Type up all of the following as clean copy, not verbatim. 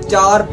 4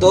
2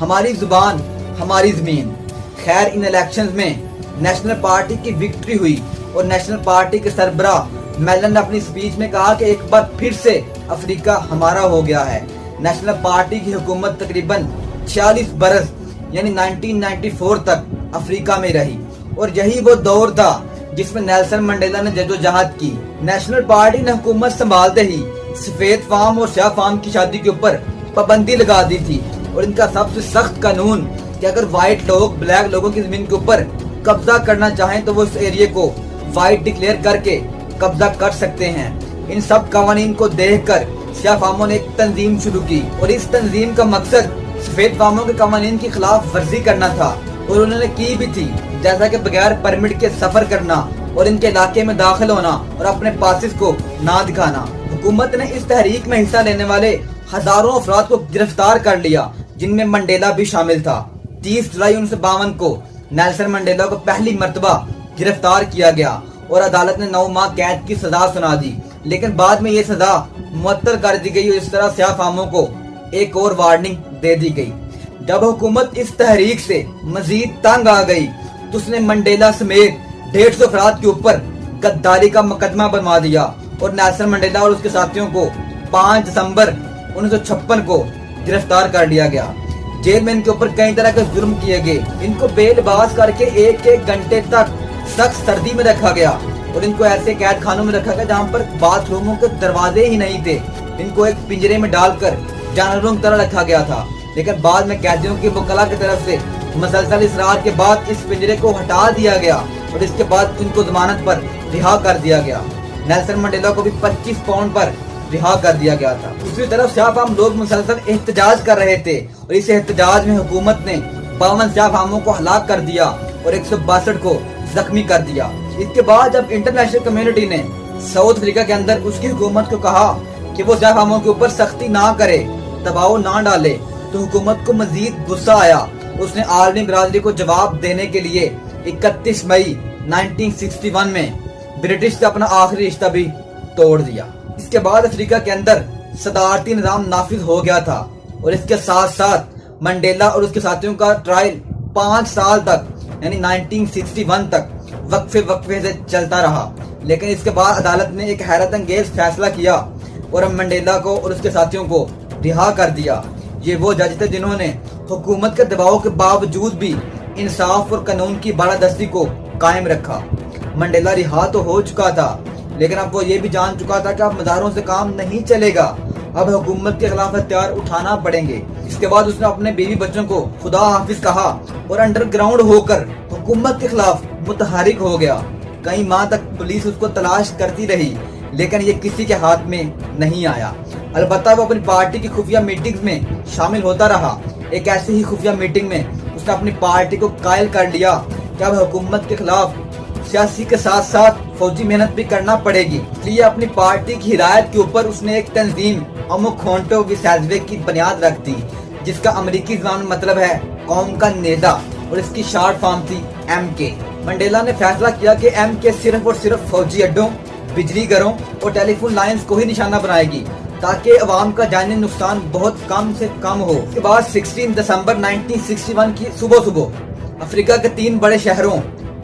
ہماری زبان ہماری زمین. خیر ان الیکشنز میں نیشنل پارٹی کی وکٹری ہوئی اور نیشنل پارٹی کے سربراہ میلن نے اپنی سپیچ میں کہا کہ ایک بار پھر سے افریقہ ہمارا ہو گیا ہے. نیشنل پارٹی کی حکومت تقریباً 46 برس یعنی 1994 تک افریقہ میں رہی اور یہی وہ دور تھا جس میں نیلسن منڈیلا نے جدوجہد کی. نیشنل پارٹی نے حکومت سنبھالتے ہی سفید فام اور سیاہ فام کی شادی کے اوپر پابندی لگا دی تھی اور ان کا سب سے سخت قانون کہ اگر وائٹ لوگ بلیک لوگوں کی زمین کے اوپر قبضہ کرنا چاہیں تو وہ اس ایریے کو وائٹ ڈکلیئر کر کے قبضہ کر سکتے ہیں. ان سب قوانین کو دیکھ کر سیاہ فاموں نے ایک تنظیم شروع کی اور اس تنظیم کا مقصد سفید فاموں کے قوانین کی خلاف ورزی کرنا تھا اور انہوں نے کی بھی تھی, جیسا کہ بغیر پرمٹ کے سفر کرنا اور ان کے علاقے میں داخل ہونا اور اپنے پاسز کو نہ دکھانا. حکومت نے اس تحریک میں حصہ لینے والے ہزاروں افراد کو گرفتار کر لیا جن میں منڈیلا بھی شامل تھا. 30 جولائی 1952 کو نیلسن منڈیلا کو پہلی مرتبہ گرفتار کیا گیا اور عدالت نے 9 ماہ قید کی سزا سنا دی, لیکن بعد میں یہ سزا معطل کر دی گئی اور اس طرح سیاہ فاموں کو ایک اور وارننگ دے دی گئی. جب حکومت اس تحریک سے مزید تنگ آ گئی تو اس نے منڈیلا سمیت 150 افراد کے اوپر غداری کا مقدمہ بنوا دیا اور نیلسن منڈیلا اور اس کے ساتھیوں کو 5 دسمبر 1956 کو گرفتار کر لیا گیا. جیل میں ان کے اوپر کئی طرح کے ظلم کیے گئے. ان کو بے لباس کر کے ایک گھنٹے تک سخت سردی میں رکھا گیا اور ان کو ایسے قید خانوں میں رکھا گیا جہاں پر باتھ روموں کے دروازے ہی نہیں تھے. ان کو ایک پنجرے میں ڈال کر جانوروں کی طرح رکھا گیا تھا, لیکن بعد میں قیدیوں کی وکلا کی طرف سے مسلسل اصرار کے بعد اس پنجرے کو ہٹا دیا گیا اور اس کے بعد ان کو ضمانت پر رہا کر دیا گیا. نیلسن منڈیلا کو بھی 25 پاؤنڈ پر رہا کر دیا گیا تھا. دوسری طرف سیاہ فام لوگ مسلسل احتجاج کر رہے تھے اور اس احتجاج میں حکومت نے 52 سیاہ فاموں کو ہلاک کر دیا اور 162 کو زخمی کر دیا. اس کے بعد جب انٹرنیشنل کمیونٹی نے ساؤتھ افریقہ کے اندر اس کی حکومت کو کہا کہ وہ سیاہ فاموں کے اوپر سختی نہ کرے, دباؤ نہ ڈالے, تو حکومت کو مزید غصہ آیا. اس نے عالمی برادری کو جواب دینے کے لیے 31 مئی 1961 میں برٹش سے اپنا آخری رشتہ بھی توڑ دیا. اس کے بعد افریقہ کے اندر صدارتی نظام نافذ ہو گیا تھا اور اس کے ساتھ ساتھ منڈیلا اور اس کے ساتھیوں کا ٹرائل 5 سال تک یعنی 1961 تک وقفے سے چلتا رہا. لیکن اس کے بعد عدالت نے ایک حیرت انگیز فیصلہ کیا اور منڈیلا کو اور اس کے ساتھیوں کو رہا کر دیا. یہ وہ جج تھے جنہوں نے حکومت کے دباؤ کے باوجود بھی انصاف اور قانون کی بالادستی کو قائم رکھا. منڈیلا رہا تو ہو چکا تھا لیکن اب وہ یہ بھی جان چکا تھا کہ اب مداروں سے کام نہیں چلے گا, اب حکومت کے خلاف ہتھیار اٹھانا پڑیں گے. اس کے بعد اس نے اپنے بیوی بچوں کو خدا حافظ کہا اور انڈر گراؤنڈ ہو کر حکومت کے خلاف متحرک ہو گیا. کئی ماہ تک پولیس اس کو تلاش کرتی رہی لیکن یہ کسی کے ہاتھ میں نہیں آیا. البتہ وہ اپنی پارٹی کی خفیہ میٹنگز میں شامل ہوتا رہا. ایک ایسی ہی خفیہ میٹنگ میں اس نے اپنی پارٹی کو قائل کر لیا کہ اب حکومت کے خلاف سیاسی کے ساتھ ساتھ فوجی محنت بھی کرنا پڑے گی. اس لیے اپنی پارٹی کی ہدایت کے اوپر اس نے ایک تنظیم اموکھونٹو ویسازوے کی بنیاد رکھ دی جس کا امریکی زبان میں مطلب ہے قوم کا نیزہ اور اس کی شارٹ فارم تھی MK. منڈیلا نے فیصلہ کیا کہ MK صرف اور صرف فوجی اڈوں, بجلی گھروں اور ٹیلی فون لائنز کو ہی نشانہ بنائے گی تاکہ عوام کا جانی نقصان بہت کم سے کم ہو. اس کے بعد 16 دسمبر 1961 کی صبح افریقہ کے 3 بڑے شہروں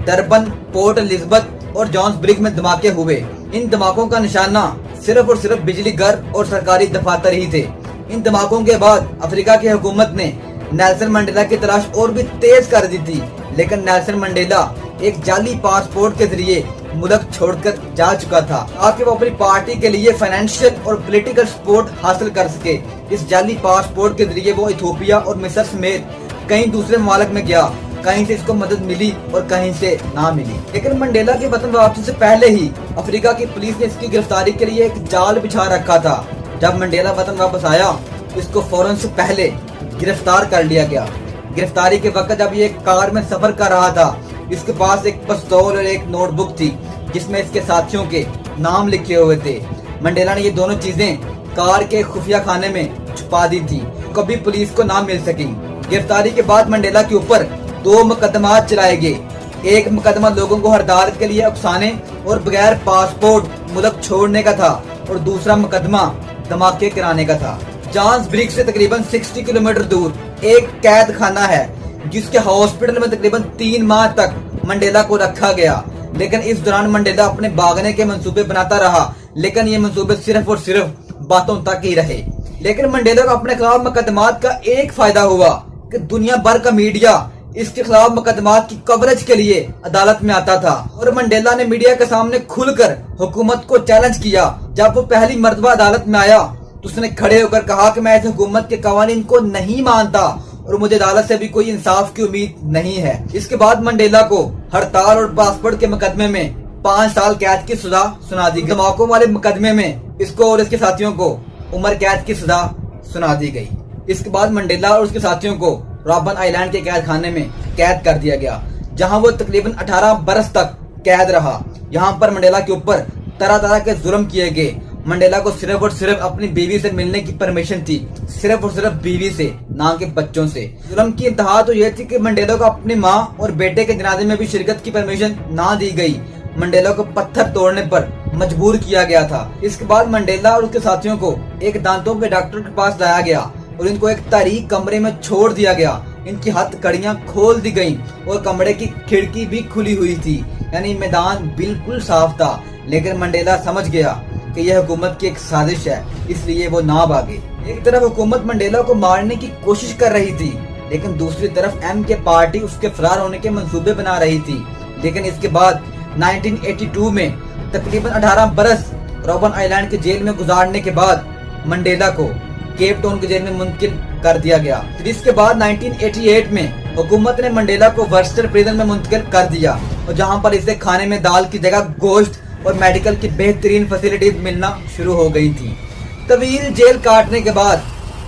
ڈربن, پورٹ الزبتھ اور جونسبرگ میں دھماکے ہوئے. ان دھماکوں کا نشانہ صرف اور صرف بجلی گھر اور سرکاری دفاتر ہی تھے. ان دھماکوں کے بعد افریقہ کی حکومت نے نیلسن منڈیلا کی تلاش اور بھی تیز کر دی تھی, لیکن نیلسن منڈیلا ایک جعلی پاسپورٹ کے ذریعے ملک چھوڑ کر جا چکا تھا تاکہ وہ اپنی پارٹی کے لیے فائنینشیل اور پولیٹیکل سپورٹ حاصل کر سکے. اس جعلی پاسپورٹ کے ذریعے وہ ایتھوپیا اور مصر سمیت کئی دوسرے ممالک میں گیا. کہیں سے اس کو مدد ملی اور کہیں سے نہ ملی. لیکن منڈیلا کی وطن واپسی سے پہلے ہی افریقہ کی پولیس نے اس کی گرفتاری کے لیے ایک جال بچھا رکھا تھا. جب منڈیلا وطن واپس آیا اس کو فوراً سے پہلے گرفتار کر لیا گیا. گرفتاری کے وقت جب یہ ایک کار میں سفر کر رہا تھا اس کے پاس ایک پستول اور ایک نوٹ بک تھی جس میں اس کے ساتھیوں کے نام لکھے ہوئے تھے. منڈیلا نے یہ دونوں چیزیں کار کے خفیہ خانے میں چھپا دی تھی, کبھی پولیس کو نہ مل سکی. گرفتاری کے بعد منڈیلا کے اوپر 2 مقدمات چلائے گئے. ایک مقدمہ لوگوں کو ہڑتال کے لیے اکسانے اور بغیر پاسپورٹ ملک چھوڑنے کا تھا اور دوسرا مقدمہ دھماکے کرانے کا تھا. جانسبرگ سے تقریباً 60 کلومیٹر دور ایک قید خانہ ہے جس کے ہاسپٹل میں تقریباً 3 ماہ تک منڈیلا کو رکھا گیا، لیکن اس دوران منڈیلا اپنے بھاگنے کے منصوبے بناتا رہا، لیکن یہ منصوبے صرف اور صرف باتوں تک ہی رہے۔ لیکن منڈیلا کو اپنے خلاف مقدمات کا ایک فائدہ ہوا کہ دنیا بھر کا میڈیا اس کے خلاف مقدمات کی کوریج کے لیے عدالت میں آتا تھا، اور منڈیلا نے میڈیا کے سامنے کھل کر حکومت کو چیلنج کیا۔ جب وہ پہلی مرتبہ عدالت میں آیا تو اس نے کھڑے ہو کر کہا کہ میں اس حکومت کے قوانین کو نہیں مانتا اور مجھے عدالت سے بھی کوئی انصاف کی امید نہیں ہے۔ اس کے بعد منڈیلا کو ہڑتال اور پاسپورٹ کے مقدمے میں 5 سال قید کی سزا سنا دی گئی۔ دھماکوں والے مقدمے میں اس کو اور اس کے ساتھیوں کو عمر قید کی سزا سنا دی گئی۔ اس کے بعد منڈیلا اور اس کے ساتھیوں کو رابن آئی لینڈ کے قید خانے میں قید کر دیا گیا، جہاں وہ تقریباً 18 برس تک قید رہا۔ یہاں پر منڈیلا کے اوپر طرح طرح کے ظلم کیے گئے۔ منڈیلا کو صرف اور صرف اپنی بیوی سے ملنے کی پرمیشن تھی، صرف اور صرف بیوی سے، نہ کہ بچوں سے۔ ظلم کی انتہا تو یہ تھی کہ منڈیلا کو اپنی ماں اور بیٹے کے جنازے میں بھی شرکت کی پرمیشن نہ دی گئی۔ منڈیلا کو پتھر توڑنے پر مجبور کیا گیا تھا۔ اس کے بعد منڈیلا اور اس کے ساتھیوں کو ایک دانتوں کے ڈاکٹر کے پاس لایا گیا اور ان کو ایک تاریک کمرے میں چھوڑ دیا گیا۔ ان کی ہتھ کڑیاں کھول دی گئیں اور کمرے کی کھڑکی بھی کھلی ہوئی تھی، یعنی میدان بالکل صاف تھا۔ لیکن منڈیلا سمجھ گیا کہ یہ حکومت کی ایک سازش ہے، اس لیے وہ نہ بھاگے۔ ایک طرف حکومت منڈیلا کو مارنے کی کوشش کر رہی تھی، لیکن دوسری طرف ایم کے پارٹی اس کے فرار ہونے کے منصوبے بنا رہی تھی۔ لیکن اس کے بعد 1982 میں تقریباً 18 برس رابن آئی لینڈ کے جیل میں گزارنے کے بعد منڈیلا کو کیپ ٹاؤن کے جیل میں منتقل کر دیا گیا۔ پھر اس کے بعد 1988 میں حکومت نے منڈیلا کو ورسٹر پریزن میں منتقل کر دیا، اور جہاں پر اسے کھانے میں دال کی جگہ گوشت اور میڈیکل کی بہترین فیسلٹیز ملنا شروع ہو گئی تھی۔ طویل جیل کاٹنے کے بعد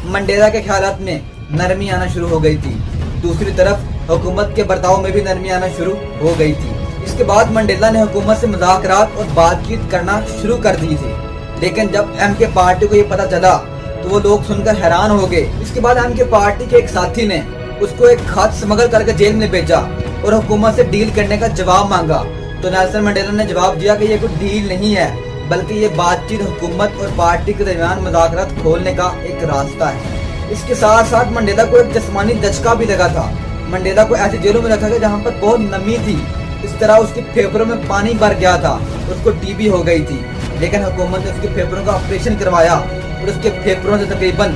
منڈیلا کے خیالات میں نرمی آنا شروع ہو گئی تھی۔ دوسری طرف حکومت کے برتاؤ میں بھی نرمی آنا شروع ہو گئی تھی۔ اس کے بعد منڈیلا نے حکومت سے مذاکرات اور بات چیت کرنا شروع کر دی تھی، لیکن جب ایم کے پارٹی کو یہ پتا چلا تو وہ لوگ سن کر حیران ہو گئے۔ اس کے بعد ایم کے پارٹی کے ایک ساتھی نے اس کو ایک خط سمگل کر کے جیل میں بھیجا اور حکومت سے ڈیل کرنے کا جواب مانگا، تو نیلسن منڈیلا نے جواب دیا کہ یہ کوئی ڈیل نہیں ہے، بلکہ یہ بات چیت حکومت اور پارٹی کے درمیان مذاکرات کھولنے کا ایک راستہ ہے۔ اس کے ساتھ ساتھ منڈیلا کو ایک جسمانی دھچکا بھی لگا تھا۔ منڈیلا کو ایسی جیلوں میں رکھا گیا جہاں پر بہت نمی تھی، اس طرح اس کے پھیپھڑوں میں پانی بھر گیا تھا، اس کو ٹی بی ہو گئی تھی، لیکن حکومت نے اس کے پھیپھڑوں کا آپریشن کروایا اور اس کے پھیپھڑوں سے تقریباً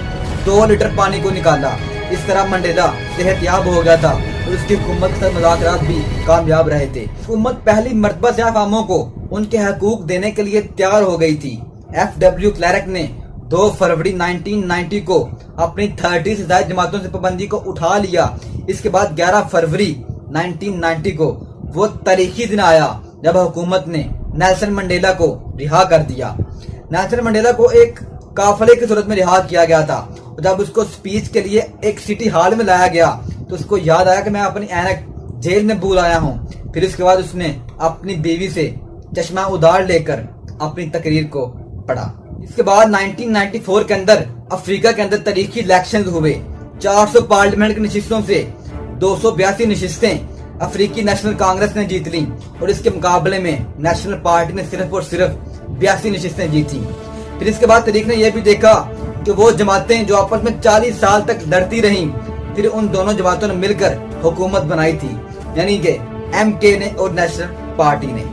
2 لیٹر پانی کو نکالا۔ اس طرح منڈیلا صحت یاب ہو گیا تھا اور اس کی حکومت سے مذاکرات بھی کامیاب رہے تھے۔ حکومت پہلی مرتبہ سیاہ فاموں کو ان کے حقوق دینے کے لیے تیار ہو گئی تھی۔ ایف ڈبلیو کلیرک نے 2 فروری 1990 کو اپنی 30 سے زائد جماعتوں سے پابندی کو اٹھا لیا۔ اس کے بعد 11 فروری 1990 کو وہ تاریخی دن آیا جب حکومت نے نیلسن منڈیلا کو رہا کر دیا۔ نیلسن منڈیلا کو ایک قافلے کی صورت میں رہا کیا گیا تھا، اور جب اس کو سپیچ کے لیے ایک سٹی ہال میں لایا گیا تو اس کو یاد آیا کہ میں اپنی اینک جیل میں بھول آیا ہوں۔ پھر اس کے بعد اس نے اپنی بیوی سے چشمہ ادار لے کر اپنی تقریر کو پڑھا۔ اس کے بعد 1994 کے اندر افریقہ کے اندر تاریخی الیکشنز ہوئے۔ 400 پارلیمنٹ کی نشستوں سے 282 نشستیں افریقی نیشنل کانگریس نے جیت لیں، اور اس کے مقابلے میں نیشنل پارٹی نے صرف اور صرف 82 نشستیں جیتی۔ پھر اس کے بعد تاریخ نے یہ بھی دیکھا کہ وہ جماعتیں جو آپس میں 40 سال تک لڑتی رہیں، پھر ان دونوں جماعتوں نے مل کر حکومت بنائی تھی، یعنی کہ ایم کے نے اور نیشنل پارٹی نے۔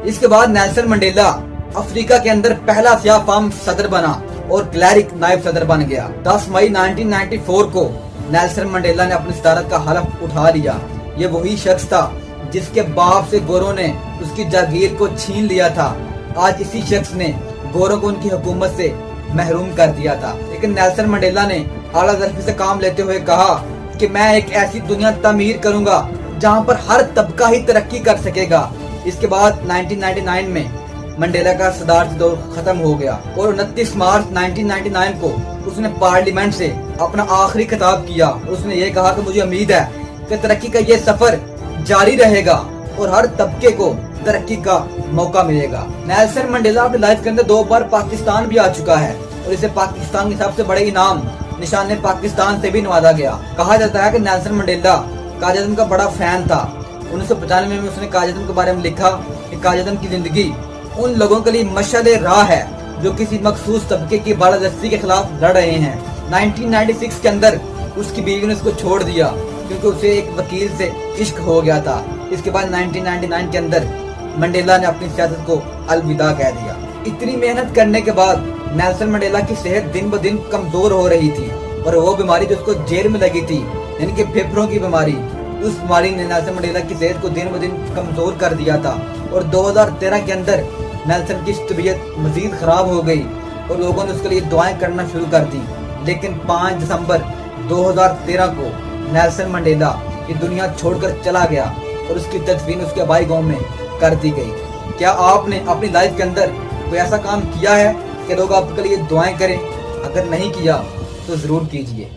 اس کے بعد نیلسن منڈیلا افریقہ کے اندر پہلا سیاہ فام صدر بنا اور کلیرک نائب صدر بن گیا۔ 10 مئی 1994 کو نیلسن منڈیلا نے اپنی صدارت کا حلف اٹھا لیا۔ یہ وہی شخص تھا جس کے باپ سے گوروں نے اس کی جاگیر کو چھین لیا تھا۔ آج اسی شخص نے گوروں کو ان کی حکومت سے محروم کر دیا تھا، لیکن نیلسن منڈیلا نے اعلیٰ ظرفی سے کام لیتے ہوئے کہا کہ میں ایک ایسی دنیا تعمیر کروں گا جہاں پر ہر طبقہ ہی ترقی کر سکے گا۔ اس کے بعد 1999 میں منڈیلا کا صدارتی دور ختم ہو گیا اور 29 مارچ 1999 کو اس نے پارلیمنٹ سے اپنا آخری خطاب کیا۔ اس نے یہ کہا کہ مجھے امید ہے کہ ترقی کا یہ سفر جاری رہے گا اور ہر طبقے کو ترقی کا موقع ملے گا۔ نیلسن منڈیلا اپنی لائف کے اندر 2 بار پاکستان بھی آ چکا ہے اور اسے پاکستان کے سب سے بڑے انعام نشان پاکستان سے بھی نوازا گیا۔ کہا جاتا ہے کہ نیلسن منڈیلا قائد اعظم کا بڑا فین تھا۔ 1995 میں اس نے قائد اعظم کے بارے میں لکھا کہ قائد اعظم کی زندگی ان لوگوں کے لیے مشعل راہ ہے جو کسی مخصوص طبقے کی بالادستی کے خلاف لڑ رہے ہیں۔ 1996 کے اندر اس کی بیوی نے اس کو چھوڑ دیا کیونکہ اسے ایک وکیل سے عشق ہو گیا تھا۔ اس کے بعد 1999 کے اندر منڈیلا نے اپنی سیاست کو الوداع کہہ دیا۔ اتنی محنت کرنے کے بعد نیلسن منڈیلا کی صحت دن بدن کمزور ہو رہی تھی، اور وہ بیماری جو اس کو جیل میں لگی تھی یعنی کہ پھیپھڑوں کی بیماری، اس بیماری نے نیلسن منڈیلا کی صحت کو دن بدن کمزور کر دیا تھا، اور 2013 کے اندر نیلسن کی طبیعت مزید خراب ہو گئی اور لوگوں نے اس کے لیے دعائیں کرنا شروع کر دی۔ لیکن 5 دسمبر 2013 کو نیلسن منڈیلا یہ دنیا چھوڑ کر چلا گیا اور اس کی تدفین اس کے آبائی گاؤں میں کر دی گئی۔ کیا آپ نے اپنی لائف کے اندر کوئی ایسا کام کیا ہے کہ لوگ آپ کے لیے دعائیں کریں؟ اگر نہیں کیا تو ضرور کیجیے۔